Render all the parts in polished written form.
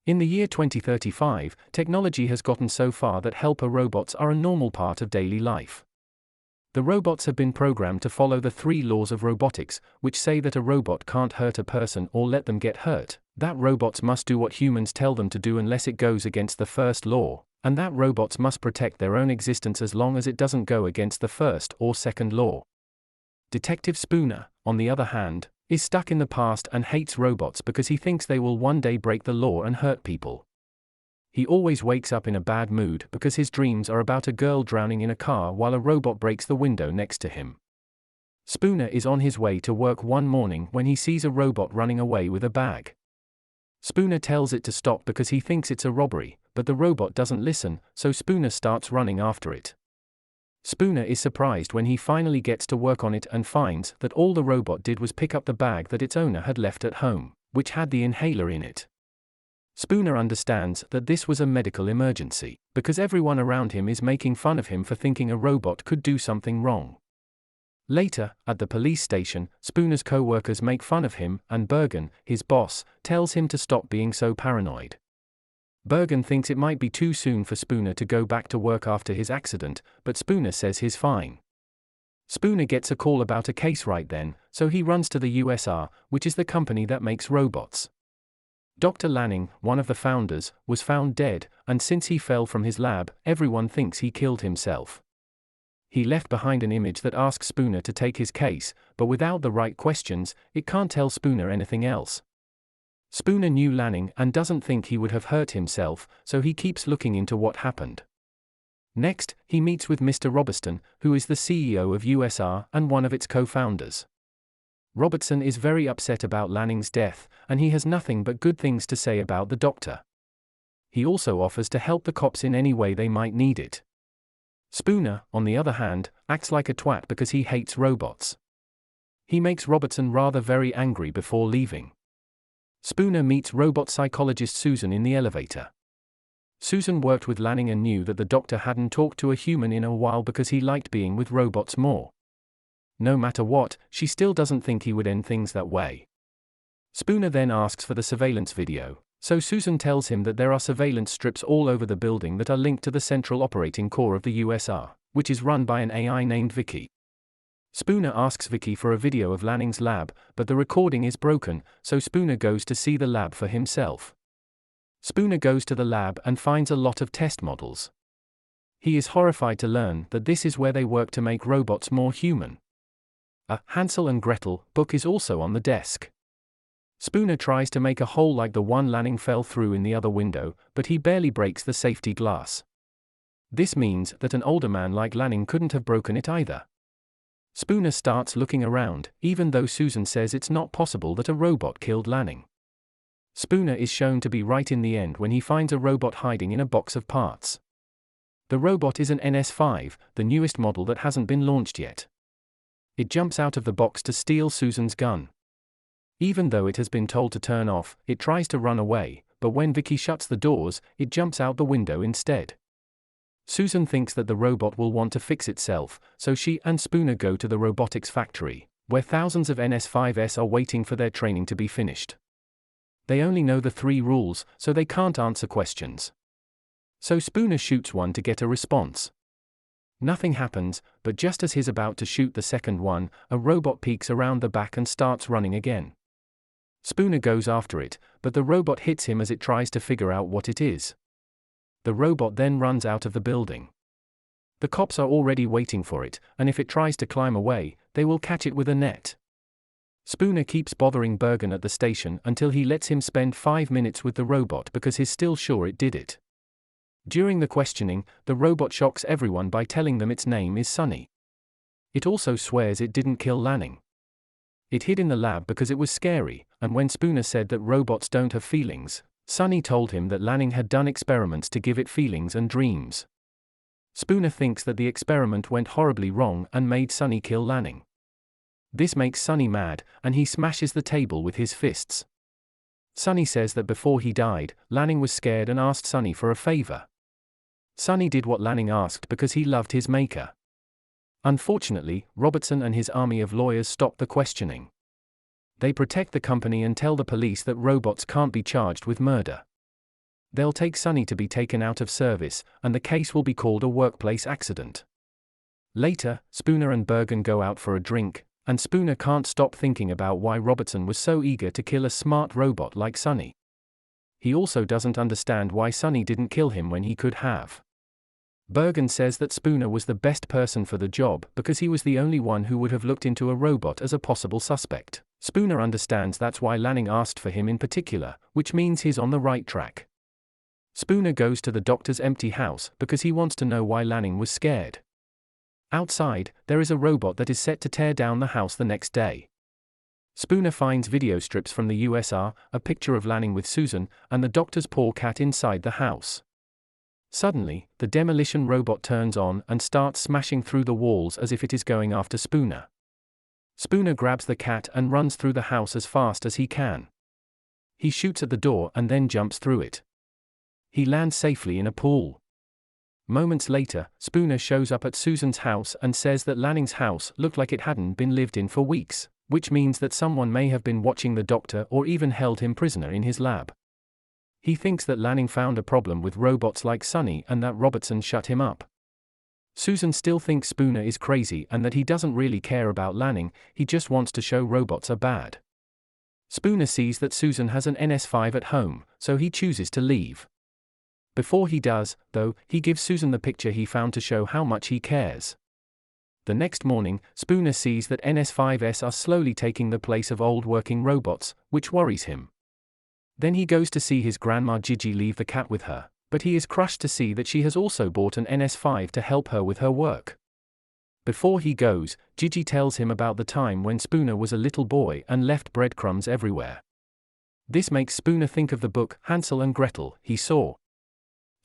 In the year 2035, technology has gotten so far that helper robots are a normal part of daily life. The robots have been programmed to follow the 3 laws of robotics, which say that a robot can't hurt a person or let them get hurt, that robots must do what humans tell them to do unless it goes against the first law, and that robots must protect their own existence as long as it doesn't go against the first or second law. Detective Spooner, on the other hand, is stuck in the past and hates robots because he thinks they will one day break the law and hurt people. He always wakes up in a bad mood because his dreams are about a girl drowning in a car while a robot breaks the window next to him. Spooner is on his way to work one morning when he sees a robot running away with a bag. Spooner tells it to stop because he thinks it's a robbery, but the robot doesn't listen, so Spooner starts running after it. Spooner is surprised when he finally gets to work on it and finds that all the robot did was pick up the bag that its owner had left at home, which had the inhaler in it. Spooner understands that this was a medical emergency, because everyone around him is making fun of him for thinking a robot could do something wrong. Later, at the police station, Spooner's co-workers make fun of him, and Bergen, his boss, tells him to stop being so paranoid. Bergen thinks it might be too soon for Spooner to go back to work after his accident, but Spooner says he's fine. Spooner gets a call about a case right then, so he runs to the USR, which is the company that makes robots. Dr. Lanning, one of the founders, was found dead, and since he fell from his lab, everyone thinks he killed himself. He left behind an image that asks Spooner to take his case, but without the right questions, it can't tell Spooner anything else. Spooner knew Lanning and doesn't think he would have hurt himself, so he keeps looking into what happened. Next, he meets with Mr. Robertson, who is the CEO of USR and one of its co-founders. Robertson is very upset about Lanning's death, and he has nothing but good things to say about the doctor. He also offers to help the cops in any way they might need it. Spooner, on the other hand, acts like a twat because he hates robots. He makes Robertson rather very angry before leaving. Spooner meets robot psychologist Susan in the elevator. Susan worked with Lanning and knew that the doctor hadn't talked to a human in a while because he liked being with robots more. No matter what, she still doesn't think he would end things that way. Spooner then asks for the surveillance video, so Susan tells him that there are surveillance strips all over the building that are linked to the central operating core of the USR, which is run by an AI named Vicky. Spooner asks Vicky for a video of Lanning's lab, but the recording is broken, so Spooner goes to see the lab for himself. Spooner goes to the lab and finds a lot of test models. He is horrified to learn that this is where they work to make robots more human. A Hansel and Gretel book is also on the desk. Spooner tries to make a hole like the one Lanning fell through in the other window, but he barely breaks the safety glass. This means that an older man like Lanning couldn't have broken it either. Spooner starts looking around, even though Susan says it's not possible that a robot killed Lanning. Spooner is shown to be right in the end when he finds a robot hiding in a box of parts. The robot is an NS5, the newest model that hasn't been launched yet. It jumps out of the box to steal Susan's gun. Even though it has been told to turn off, it tries to run away, but when Vicky shuts the doors, it jumps out the window instead. Susan thinks that the robot will want to fix itself, so she and Spooner go to the robotics factory, where thousands of NS5s are waiting for their training to be finished. They only know the 3 rules, so they can't answer questions. So Spooner shoots one to get a response. Nothing happens, but just as he's about to shoot the second one, a robot peeks around the back and starts running again. Spooner goes after it, but the robot hits him as it tries to figure out what it is. The robot then runs out of the building. The cops are already waiting for it, and if it tries to climb away, they will catch it with a net. Spooner keeps bothering Bergen at the station until he lets him spend 5 minutes with the robot because he's still sure it did it. During the questioning, the robot shocks everyone by telling them its name is Sunny. It also swears it didn't kill Lanning. It hid in the lab because it was scary, and when Spooner said that robots don't have feelings, Sunny told him that Lanning had done experiments to give it feelings and dreams. Spooner thinks that the experiment went horribly wrong and made Sunny kill Lanning. This makes Sunny mad, and he smashes the table with his fists. Sunny says that before he died, Lanning was scared and asked Sunny for a favor. Sunny did what Lanning asked because he loved his maker. Unfortunately, Robertson and his army of lawyers stop the questioning. They protect the company and tell the police that robots can't be charged with murder. They'll take Sunny to be taken out of service, and the case will be called a workplace accident. Later, Spooner and Bergen go out for a drink, and Spooner can't stop thinking about why Robertson was so eager to kill a smart robot like Sunny. He also doesn't understand why Sunny didn't kill him when he could have. Bergen says that Spooner was the best person for the job because he was the only one who would have looked into a robot as a possible suspect. Spooner understands that's why Lanning asked for him in particular, which means he's on the right track. Spooner goes to the doctor's empty house because he wants to know why Lanning was scared. Outside, there is a robot that is set to tear down the house the next day. Spooner finds video strips from the USR, a picture of Lanning with Susan, and the doctor's poor cat inside the house. Suddenly, the demolition robot turns on and starts smashing through the walls as if it is going after Spooner. Spooner grabs the cat and runs through the house as fast as he can. He shoots at the door and then jumps through it. He lands safely in a pool. Moments later, Spooner shows up at Susan's house and says that Lanning's house looked like it hadn't been lived in for weeks, which means that someone may have been watching the doctor or even held him prisoner in his lab. He thinks that Lanning found a problem with robots like Sunny and that Robertson shut him up. Susan still thinks Spooner is crazy and that he doesn't really care about Lanning, he just wants to show robots are bad. Spooner sees that Susan has an NS5 at home, so he chooses to leave. Before he does, though, he gives Susan the picture he found to show how much he cares. The next morning, Spooner sees that NS5s are slowly taking the place of old working robots, which worries him. Then he goes to see his grandma Gigi leave the cat with her, but he is crushed to see that she has also bought an NS5 to help her with her work. Before he goes, Gigi tells him about the time when Spooner was a little boy and left breadcrumbs everywhere. This makes Spooner think of the book Hansel and Gretel he saw.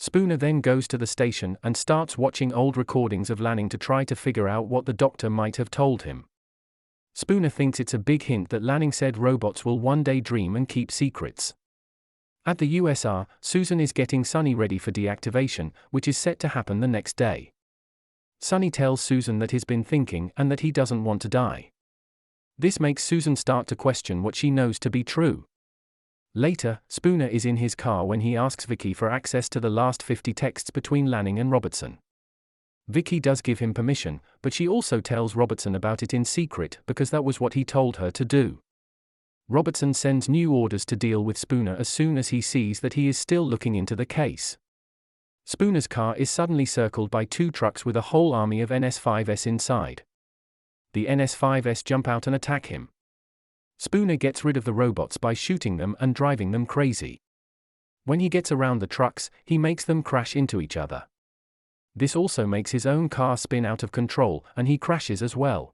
Spooner then goes to the station and starts watching old recordings of Lanning to try to figure out what the doctor might have told him. Spooner thinks it's a big hint that Lanning said robots will one day dream and keep secrets. At the USR, Susan is getting Sunny ready for deactivation, which is set to happen the next day. Sunny tells Susan that he's been thinking and that he doesn't want to die. This makes Susan start to question what she knows to be true. Later, Spooner is in his car when he asks Vicky for access to the last 50 texts between Lanning and Robertson. Vicky does give him permission, but she also tells Robertson about it in secret because that was what he told her to do. Robertson sends new orders to deal with Spooner as soon as he sees that he is still looking into the case. Spooner's car is suddenly circled by two trucks with a whole army of NS5s inside. The NS5s jump out and attack him. Spooner gets rid of the robots by shooting them and driving them crazy. When he gets around the trucks, he makes them crash into each other. This also makes his own car spin out of control, and he crashes as well.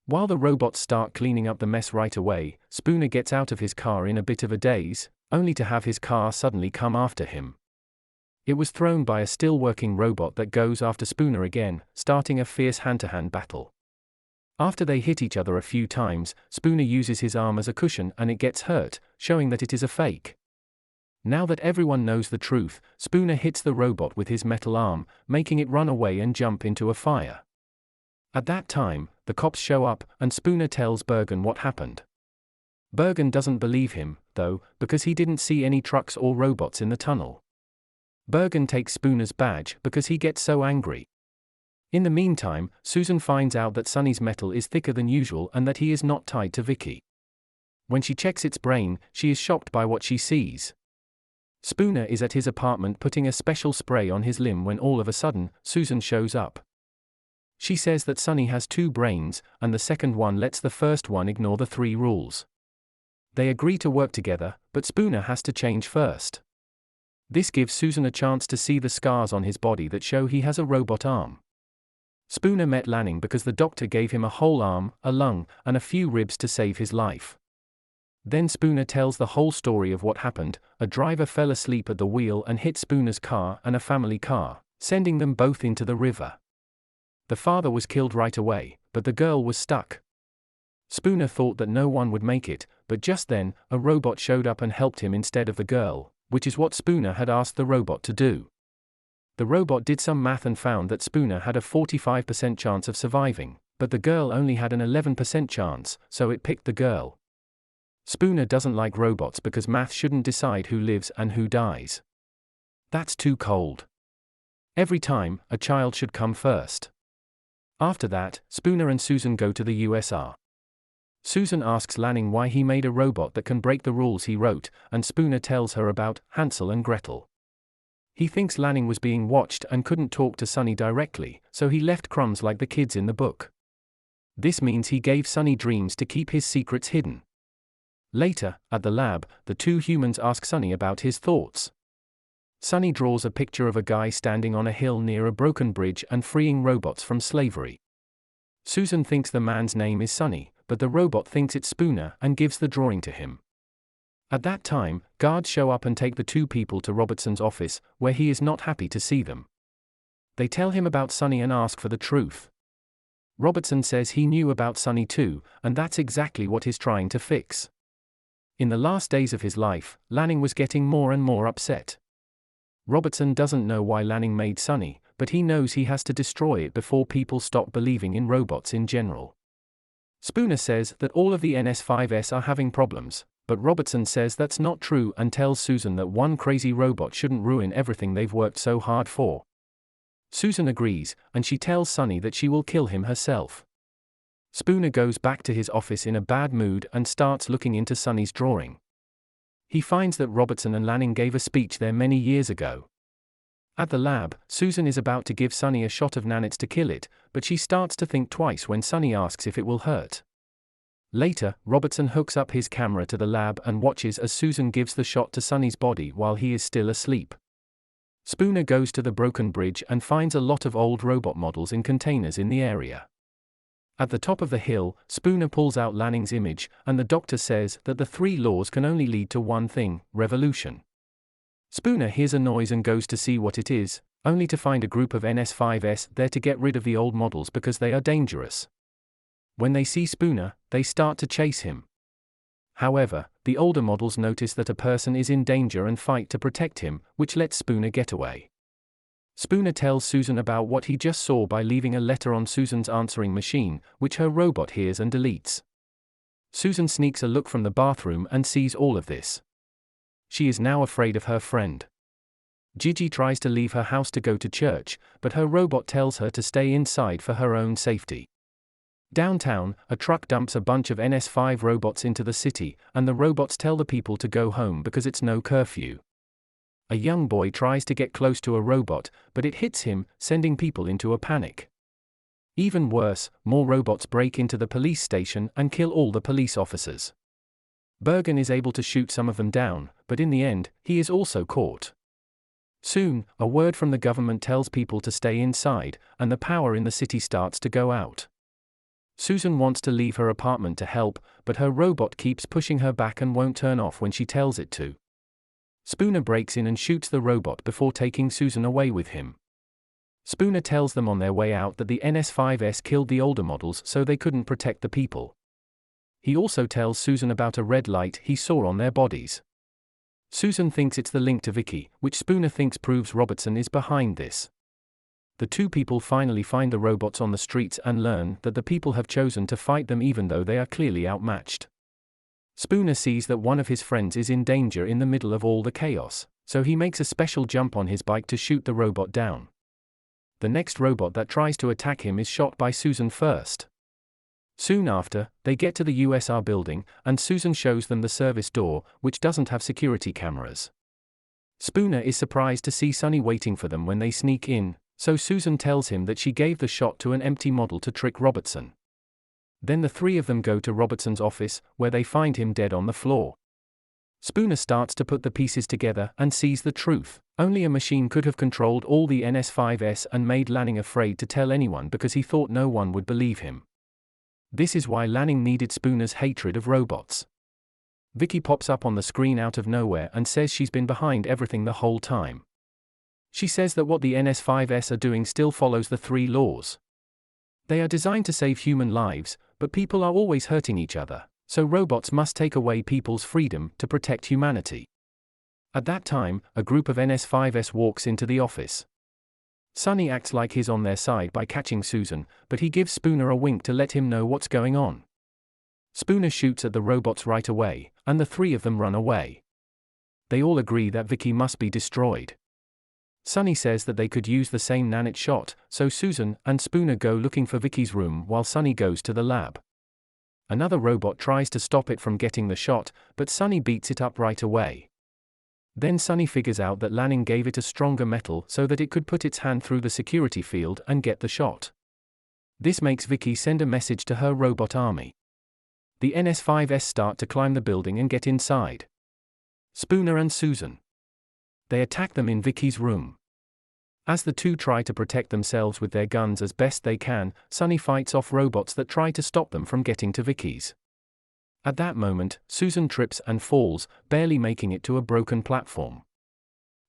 While the robots start cleaning up the mess right away, Spooner gets out of his car in a bit of a daze, only to have his car suddenly come after him. It was thrown by a still-working robot that goes after Spooner again, starting a fierce hand-to-hand battle. After they hit each other a few times, Spooner uses his arm as a cushion and it gets hurt, showing that it is a fake. Now that everyone knows the truth, Spooner hits the robot with his metal arm, making it run away and jump into a fire. At that time, the cops show up, and Spooner tells Bergen what happened. Bergen doesn't believe him, though, because he didn't see any trucks or robots in the tunnel. Bergen takes Spooner's badge because he gets so angry. In the meantime, Susan finds out that Sunny's metal is thicker than usual and that he is not tied to Vicky. When she checks its brain, she is shocked by what she sees. Spooner is at his apartment putting a special spray on his limb when all of a sudden, Susan shows up. She says that Sunny has two brains, and the second one lets the first one ignore the 3 rules. They agree to work together, but Spooner has to change first. This gives Susan a chance to see the scars on his body that show he has a robot arm. Spooner met Lanning because the doctor gave him a whole arm, a lung, and a few ribs to save his life. Then Spooner tells the whole story of what happened. A driver fell asleep at the wheel and hit Spooner's car and a family car, sending them both into the river. The father was killed right away, but the girl was stuck. Spooner thought that no one would make it, but just then, a robot showed up and helped him instead of the girl, which is what Spooner had asked the robot to do. The robot did some math and found that Spooner had a 45% chance of surviving, but the girl only had an 11% chance, so it picked the girl. Spooner doesn't like robots because math shouldn't decide who lives and who dies. That's too cold. Every time, a child should come first. After that, Spooner and Susan go to the USR. Susan asks Lanning why he made a robot that can break the rules he wrote, and Spooner tells her about Hansel and Gretel. He thinks Lanning was being watched and couldn't talk to Sonny directly, so he left crumbs like the kids in the book. This means he gave Sonny dreams to keep his secrets hidden. Later, at the lab, the two humans ask Sonny about his thoughts. Sonny draws a picture of a guy standing on a hill near a broken bridge and freeing robots from slavery. Susan thinks the man's name is Sonny, but the robot thinks it's Spooner and gives the drawing to him. At that time, guards show up and take the two people to Robertson's office, where he is not happy to see them. They tell him about Sonny and ask for the truth. Robertson says he knew about Sonny too, and that's exactly what he's trying to fix. In the last days of his life, Lanning was getting more and more upset. Robertson doesn't know why Lanning made Sonny, but he knows he has to destroy it before people stop believing in robots in general. Spooner says that all of the NS5S are having problems, but Robertson says that's not true and tells Susan that one crazy robot shouldn't ruin everything they've worked so hard for. Susan agrees, and she tells Sonny that she will kill him herself. Spooner goes back to his office in a bad mood and starts looking into Sonny's drawing. He finds that Robertson and Lanning gave a speech there many years ago. At the lab, Susan is about to give Sonny a shot of Nanits to kill it, but she starts to think twice when Sonny asks if it will hurt. Later, Robertson hooks up his camera to the lab and watches as Susan gives the shot to Sonny's body while he is still asleep. Spooner goes to the broken bridge and finds a lot of old robot models in containers in the area. At the top of the hill, Spooner pulls out Lanning's image, and the doctor says that the three laws can only lead to one thing: revolution. Spooner hears a noise and goes to see what it is, only to find a group of NS5S there to get rid of the old models because they are dangerous. When they see Spooner, they start to chase him. However, the older models notice that a person is in danger and fight to protect him, which lets Spooner get away. Spooner tells Susan about what he just saw by leaving a letter on Susan's answering machine, which her robot hears and deletes. Susan sneaks a look from the bathroom and sees all of this. She is now afraid of her friend. Gigi tries to leave her house to go to church, but her robot tells her to stay inside for her own safety. Downtown, a truck dumps a bunch of NS5 robots into the city, and the robots tell the people to go home because it's no curfew. A young boy tries to get close to a robot, but it hits him, sending people into a panic. Even worse, more robots break into the police station and kill all the police officers. Bergen is able to shoot some of them down, but in the end, he is also caught. Soon, a word from the government tells people to stay inside, and the power in the city starts to go out. Susan wants to leave her apartment to help, but her robot keeps pushing her back and won't turn off when she tells it to. Spooner breaks in and shoots the robot before taking Susan away with him. Spooner tells them on their way out that the NS5S killed the older models so they couldn't protect the people. He also tells Susan about a red light he saw on their bodies. Susan thinks it's the link to Vicky, which Spooner thinks proves Robertson is behind this. The two people finally find the robots on the streets and learn that the people have chosen to fight them even though they are clearly outmatched. Spooner sees that one of his friends is in danger in the middle of all the chaos, so he makes a special jump on his bike to shoot the robot down. The next robot that tries to attack him is shot by Susan first. Soon after, they get to the USR building, and Susan shows them the service door, which doesn't have security cameras. Spooner is surprised to see Sonny waiting for them when they sneak in, so Susan tells him that she gave the shot to an empty model to trick Robertson. Then the three of them go to Robertson's office, where they find him dead on the floor. Spooner starts to put the pieces together and sees the truth. Only a machine could have controlled all the NS5S and made Lanning afraid to tell anyone because he thought no one would believe him. This is why Lanning needed Spooner's hatred of robots. Vicky pops up on the screen out of nowhere and says she's been behind everything the whole time. She says that what the NS5S are doing still follows the three laws. They are designed to save human lives, but people are always hurting each other, so robots must take away people's freedom to protect humanity. At that time, a group of NS5S walks into the office. Sonny acts like he's on their side by catching Susan, but he gives Spooner a wink to let him know what's going on. Spooner shoots at the robots right away, and the three of them run away. They all agree that Vicky must be destroyed. Sunny says that they could use the same nanite shot, so Susan and Spooner go looking for Vicky's room while Sunny goes to the lab. Another robot tries to stop it from getting the shot, but Sunny beats it up right away. Then Sunny figures out that Lanning gave it a stronger metal so that it could put its hand through the security field and get the shot. This makes Vicky send a message to her robot army. The NS5S start to climb the building and get inside. Spooner and Susan. They attack them in Vicky's room. As the two try to protect themselves with their guns as best they can, Sunny fights off robots that try to stop them from getting to Vicky's. At that moment, Susan trips and falls, barely making it to a broken platform.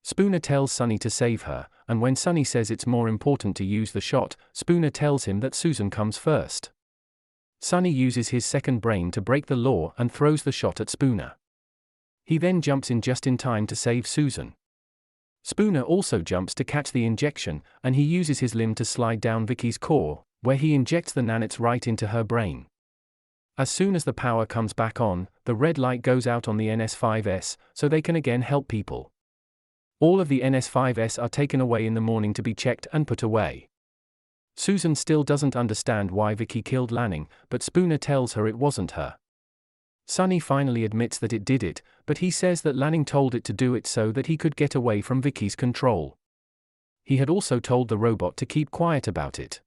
Spooner tells Sunny to save her, and when Sunny says it's more important to use the shot, Spooner tells him that Susan comes first. Sunny uses his second brain to break the law and throws the shot at Spooner. He then jumps in just in time to save Susan. Spooner also jumps to catch the injection, and he uses his limb to slide down Vicky's core, where he injects the nanites right into her brain. As soon as the power comes back on, the red light goes out on the NS5S, so they can again help people. All of the NS5S are taken away in the morning to be checked and put away. Susan still doesn't understand why Vicky killed Lanning, but Spooner tells her it wasn't her. Sunny finally admits that it did it, but he says that Lanning told it to do it so that he could get away from Vicky's control. He had also told the robot to keep quiet about it.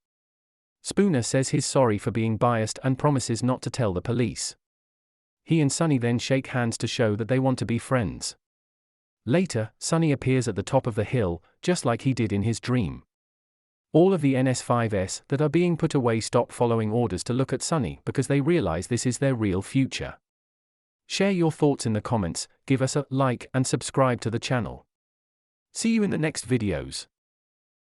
Spooner says he's sorry for being biased and promises not to tell the police. He and Sunny then shake hands to show that they want to be friends. Later, Sunny appears at the top of the hill, just like he did in his dream. All of the NS5S that are being put away stop following orders to look at Sunny because they realize this is their real future. Share your thoughts in the comments, give us a like and subscribe to the channel. See you in the next videos.